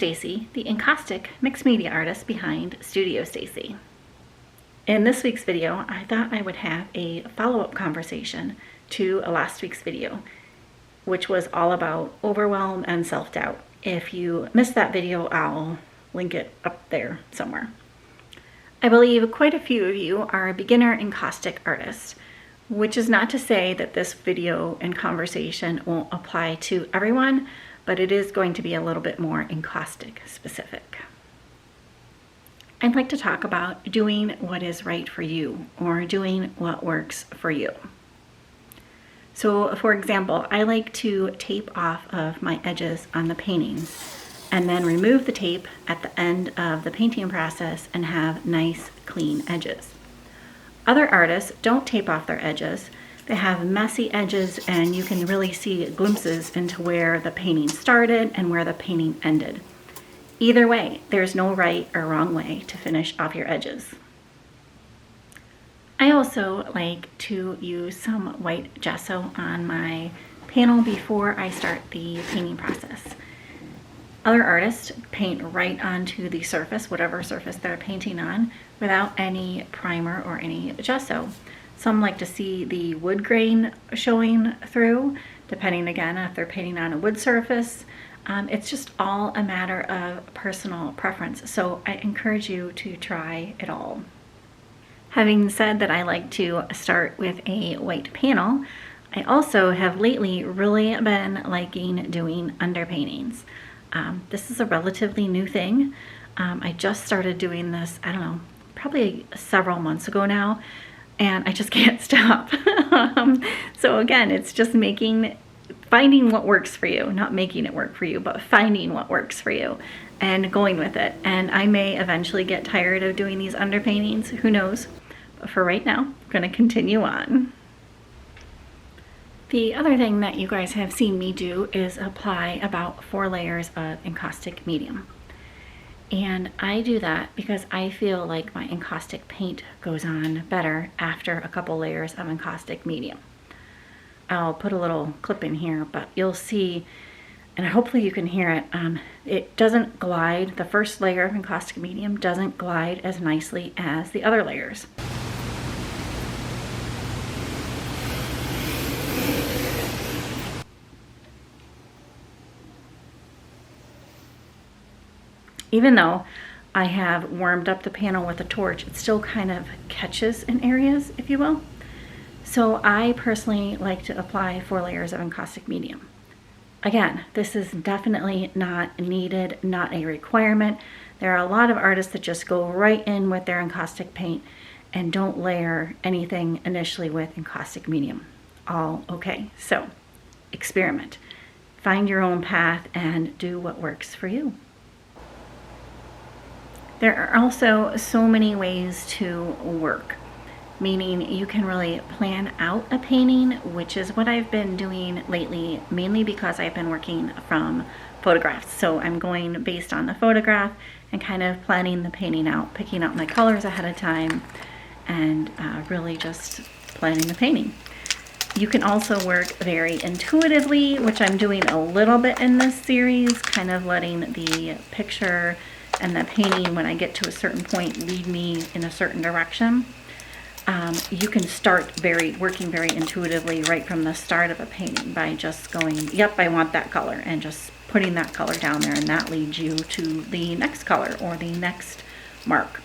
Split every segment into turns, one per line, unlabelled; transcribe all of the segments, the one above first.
Stacy, the encaustic mixed media artist behind Studio Stacy. In this week's video, I thought I would have a follow-up conversation to last week's video, which was all about overwhelm and self-doubt. If you missed that video, I'll link it up there somewhere. I believe quite a few of you are beginner encaustic artists, which is not to say that this video and conversation won't apply to everyone, but it is going to be a little bit more encaustic specific. I'd like to talk about doing what is right for you, or doing what works for you. So for example, I like to tape off of my edges on the paintings and then remove the tape at the end of the painting process and have nice clean edges. Other artists don't tape off their edges. They have messy edges and you can really see glimpses into where the painting started and where the painting ended. Either way, there's no right or wrong way to finish off your edges. I also like to use some white gesso on my panel before I start the painting process. Other artists paint right onto the surface, whatever surface they're painting on, without any primer or any gesso. Some like to see the wood grain showing through, depending again if they're painting on a wood surface. It's just all a matter of personal preference, so I encourage you to try it all. Having said that I like to start with a white panel, I also have lately really been liking doing underpaintings. This is a relatively new thing. I just started doing this, I don't know, probably several months ago now, and I just can't stop. So again, it's just finding what works for you, not making it work for you, but finding what works for you and going with it. And I may eventually get tired of doing these underpaintings, who knows? But for right now, I'm gonna continue on. The other thing that you guys have seen me do is apply about 4 layers of encaustic medium. And I do that because I feel like my encaustic paint goes on better after a couple layers of encaustic medium. I'll put a little clip in here, but you'll see, and hopefully you can hear it, it doesn't glide, the first layer of encaustic medium doesn't glide as nicely as the other layers. Even though I have warmed up the panel with a torch, it still kind of catches in areas, if you will. So I personally like to apply 4 layers of encaustic medium. Again, this is definitely not needed, not a requirement. There are a lot of artists that just go right in with their encaustic paint and don't layer anything initially with encaustic medium. All okay. So experiment. Find your own path and do what works for you. There are also so many ways to work, meaning you can really plan out a painting, which is what I've been doing lately, mainly because I've been working from photographs. So I'm going based on the photograph and kind of planning the painting out, picking out my colors ahead of time, and really just planning the painting. You can also work very intuitively, which I'm doing a little bit in this series, kind of letting the picture and the painting, when I get to a certain point, lead me in a certain direction. You can start working very intuitively right from the start of a painting by just going, yep, I want that color, and just putting that color down there, and that leads you to the next color or the next mark.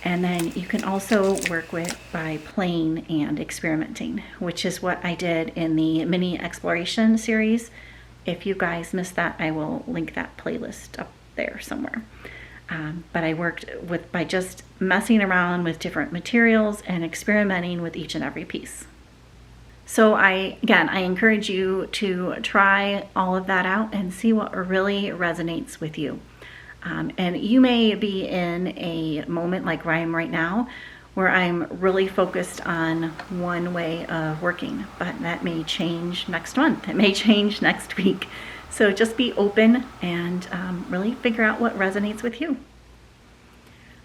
And then you can also work by playing and experimenting, which is what I did in the mini exploration series. If you guys missed that, I will link that playlist up there somewhere. But I worked by just messing around with different materials and experimenting with each and every piece. So I encourage you to try all of that out and see what really resonates with you. And you may be in a moment like where I am right now, where I'm really focused on one way of working, but that may change next month. It may change next week. So just be open and really figure out what resonates with you.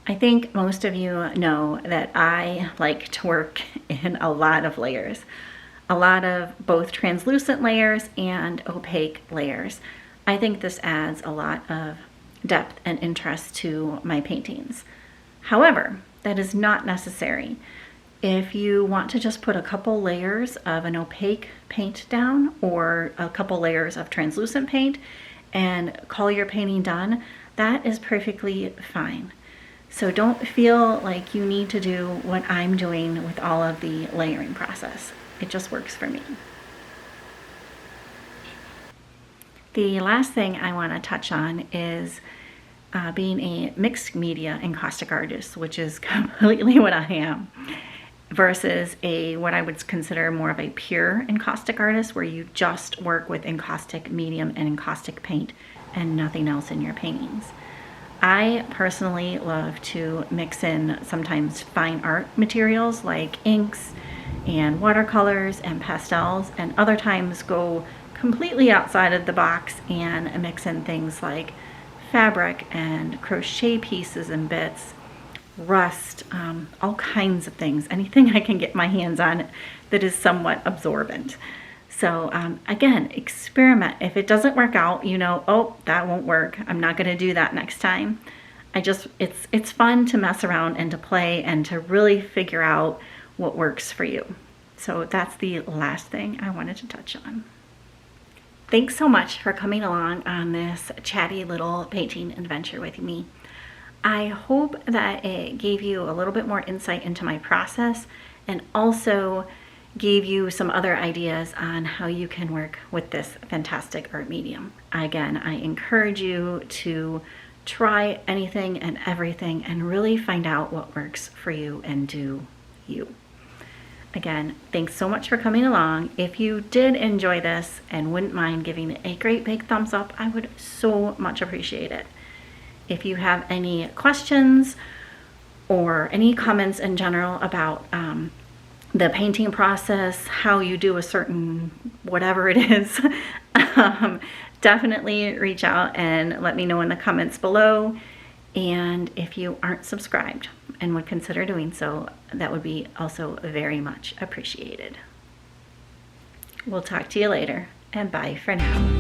I think most of you know that I like to work in a lot of layers. A lot of both translucent layers and opaque layers. I think this adds a lot of depth and interest to my paintings. However, that is not necessary. If you want to just put a couple layers of an opaque paint down or a couple layers of translucent paint and call your painting done, that is perfectly fine. So don't feel like you need to do what I'm doing with all of the layering process. It just works for me. The last thing I want to touch on is being a mixed media encaustic artist, which is completely what I am, versus what I would consider more of a pure encaustic artist, where you just work with encaustic medium and encaustic paint and nothing else in your paintings. I personally love to mix in sometimes fine art materials like inks and watercolors and pastels, and other times go completely outside of the box and mix in things like fabric and crochet pieces and bits, rust, all kinds of things, anything I can get my hands on that is somewhat absorbent. So again, experiment. If it doesn't work out, you know, oh, that won't work, I'm not going to do that next time. It's fun to mess around and to play and to really figure out what works for you. So that's the last thing I wanted to touch on. Thanks so much for coming along on this chatty little painting adventure with me. I hope that it gave you a little bit more insight into my process and also gave you some other ideas on how you can work with this fantastic art medium. Again, I encourage you to try anything and everything and really find out what works for you and do you. Again, thanks so much for coming along. If you did enjoy this and wouldn't mind giving it a great big thumbs up, I would so much appreciate it. If you have any questions or any comments in general about the painting process, how you do a certain whatever it is, definitely reach out and let me know in the comments below. And if you aren't subscribed and would consider doing so, that would be also very much appreciated. We'll talk to you later, and bye for now.